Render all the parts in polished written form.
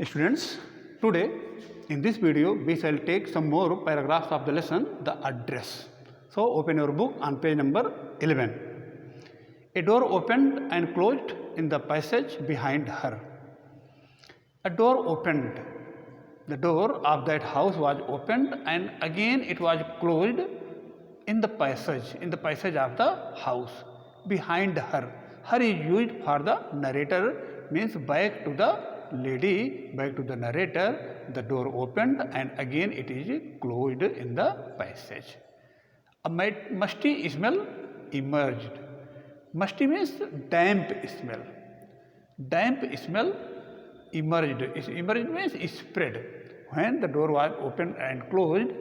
Students, today in this video we shall take some more paragraphs of the lesson, the address. So open your book on page number 11. A door opened and closed in the passage behind her. A door opened. The door of that house was opened and again it was closed in the passage of the house behind her. Her is used for the narrator, means back to the lady, back to the narrator. The door opened and again it is closed in the passage. A musty smell emerged. Musty means damp smell. Damp smell emerged. Emerged means spread. When the door was opened and closed,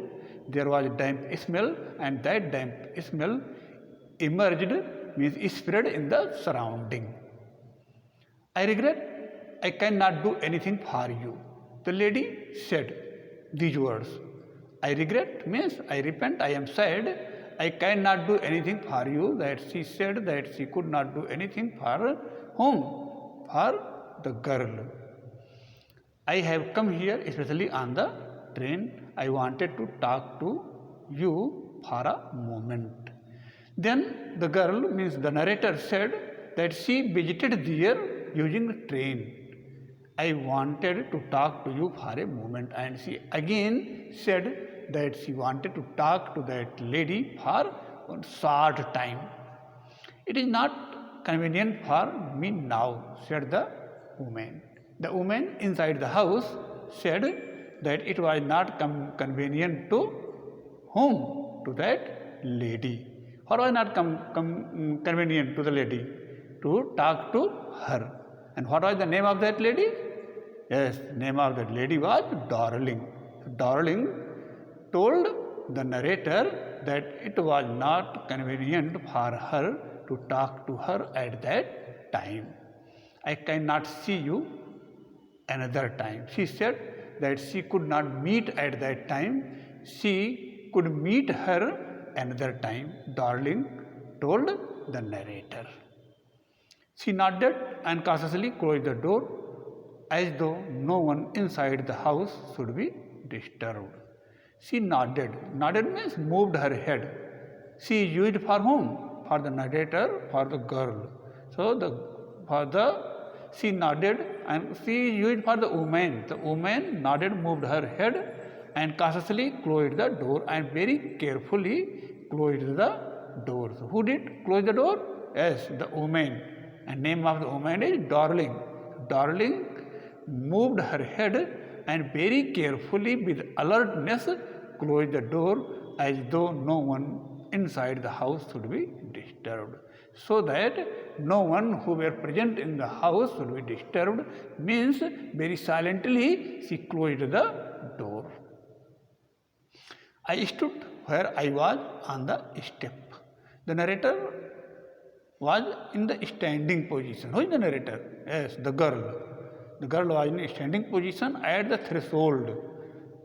there was damp smell, and that damp smell emerged, means spread in the surrounding. I regret I cannot do anything for you. The lady said these words. I regret means I repent, I am sad. I cannot do anything for you. That she said that she could not do anything for whom? For the girl. I have come here especially on the train. I wanted to talk to you for a moment. Then the girl, means the narrator, said that she visited there using the train. I wanted to talk to you for a moment, and she again said that she wanted to talk to that lady for a short time. It is not convenient for me now, said the woman. The woman inside the house said that it was not convenient to whom? To that lady. What was not convenient to the lady? To talk to her. And what was the name of that lady? Yes, name of that lady was Darling. Darling told the narrator that it was not convenient for her to talk to her at that time. I cannot see you another time. She said that she could not meet at that time. She could meet her another time, Darling told the narrator. She nodded and cautiously closed the door as though no one inside the house should be disturbed. She nodded. Nodded means moved her head. She used for whom? For the narrator, for the girl. So she nodded and she used for the woman. The woman nodded, moved her head and cautiously closed the door and very carefully closed the door. So who did close the door? Yes, the woman. And name of the woman is Darling. Darling moved her head and very carefully with alertness closed the door as though no one inside the house should be disturbed. So that no one who were present in the house should be disturbed, means very silently she closed the door. I stood where I was on the step. The narrator was in the standing position. Who is the narrator? Yes, the girl. The girl was in a standing position at the threshold.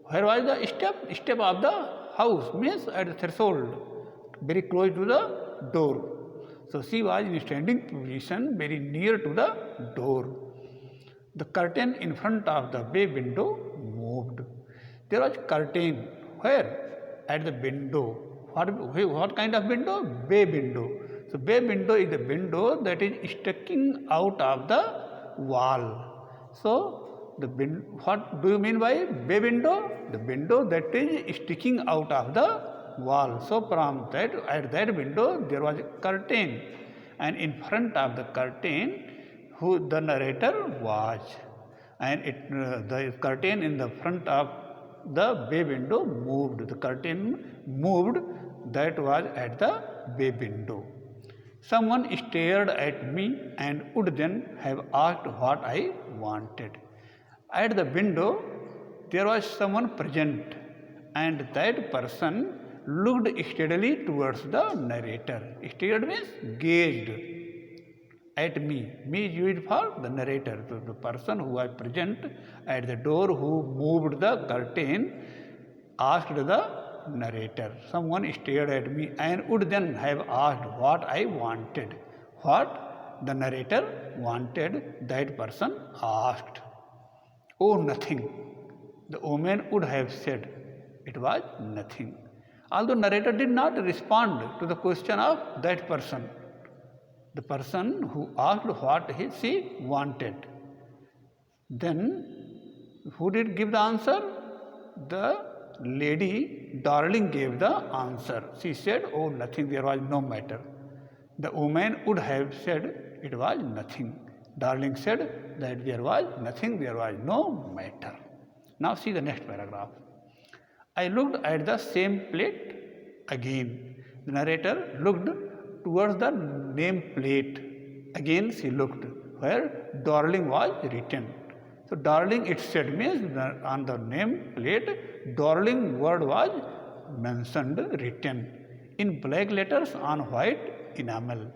Where was the step? Step of the house, means at the threshold, very close to the door. So she was in a standing position very near to the door. The curtain in front of the bay window moved. There was curtain. Where? At the window. What kind of window? Bay window. So bay window is the window that is sticking out of the wall. So what do you mean by bay window? The window that is sticking out of the wall. So from that, at that window there was a curtain, and in front of the curtain who the narrator was, and the curtain in the front of the bay window moved. The curtain moved, that was at the bay window. Someone stared at me and would then have asked what I wanted. At the window there was someone present, and that person looked steadily towards the narrator. Stared means gazed at me. Me used for the narrator. So the person who was present at the door who moved the curtain asked the narrator. Someone stared at me and would then have asked what I wanted. What the narrator wanted, that person asked. oh nothing. The woman would have said it was nothing. Although narrator did not respond to the question of that person, the person who asked what she wanted. Then who did give the answer? The lady darling gave the answer. She said, oh nothing, there was no matter. The woman would have said it was nothing. Darling said that there was nothing, there was no matter. Now see the next paragraph. I looked at the same plate again. The narrator looked towards the name plate. Again she looked where darling was written. So darling it said means on the name plate darling word was mentioned, written in black letters on white enamel.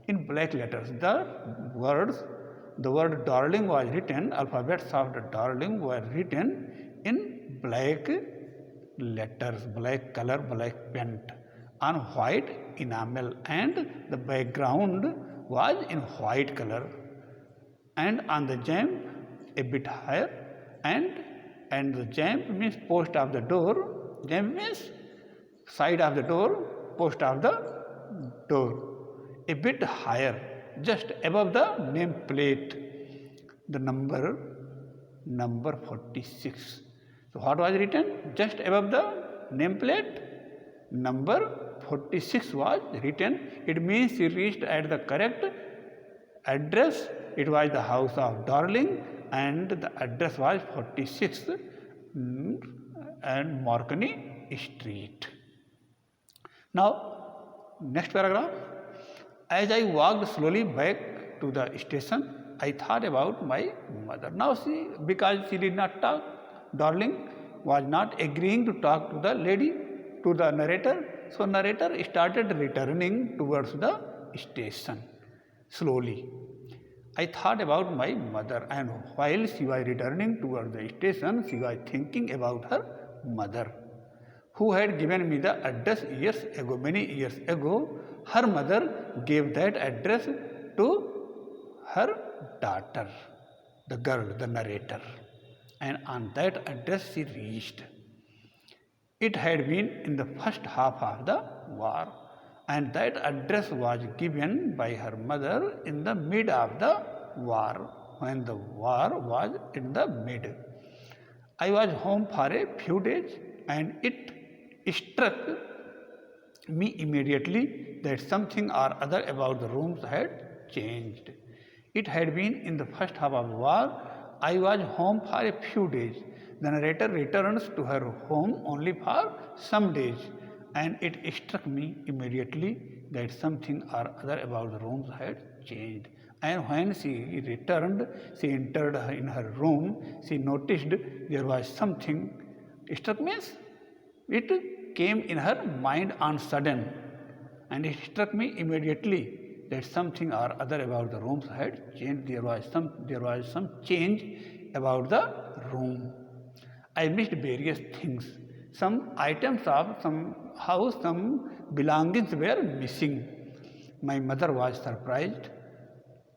In black letters the word darling was written, alphabets of the darling were written in black letters, black color, black paint on white enamel, and the background was in white color, and on the jamb a bit higher, and the jamb means post of the door, jamb means side of the door, post of the door, a bit higher, just above the name plate, the number 46. So what was written? Just above the name plate, number 46 was written. It means he reached at the correct address. It was the house of Darling and the address was 46 and Marconi Street. Now, next paragraph. As I walked slowly back to the station, I thought about my mother. Now see, because she did not talk, Darling was not agreeing to talk to the lady, to the narrator. So narrator started returning towards the station slowly. I thought about my mother, and while she was returning towards the station, she was thinking about her mother, who had given me the address years ago, many years ago. Her mother gave that address to her daughter, the girl, the narrator, and on that address she reached. It had been in the first half of the war, and that address was given by her mother in the mid of the war, when the war was in the mid. I was home for a few days, and it struck me immediately that something or other about the rooms had changed. It had been in the first half of the war. I was home for a few days. The narrator returns to her home only for some days, and it struck me immediately that something or other about the rooms had changed. And when she returned, she entered in her room. She noticed there was something. Struck means it came in her mind on sudden, and it struck me immediately that something or other about the rooms had changed. There was some change about the room. I missed various things. Some items of some house, some belongings were missing. My mother was surprised.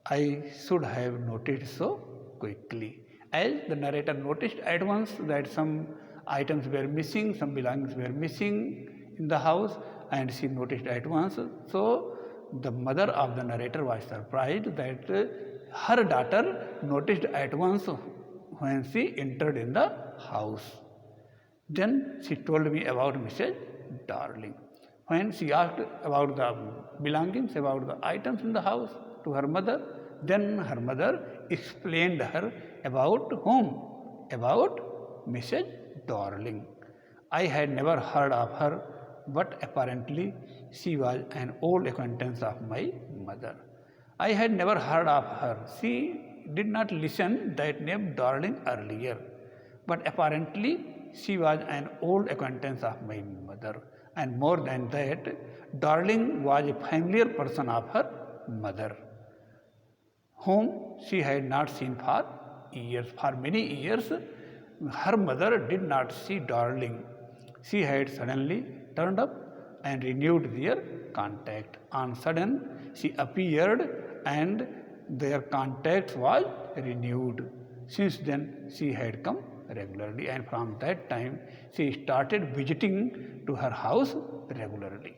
I should have noticed so quickly. As the narrator noticed at once that some items were missing, some belongings were missing in the house, and she noticed at once. So the mother of the narrator was surprised that her daughter noticed at once when she entered in the house. Then she told me about Mrs. Darling. When she asked about the belongings, about the items in the house to her mother, then her mother explained her about whom? About Mrs. Darling. I had never heard of her, but apparently she was an old acquaintance of my mother. I had never heard of her. She did not listen that name Darling earlier, but apparently she was an old acquaintance of my mother. And more than that, Darling was a familiar person of her mother, whom she had not seen for years. For many years, her mother did not see Darling. She had suddenly turned up and renewed their contact. On sudden, she appeared and their contact was renewed. Since then, she had come regularly, and from that time, she started visiting to her house regularly.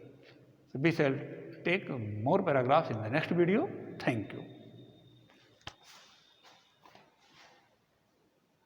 So we shall take more paragraphs in the next video. Thank you.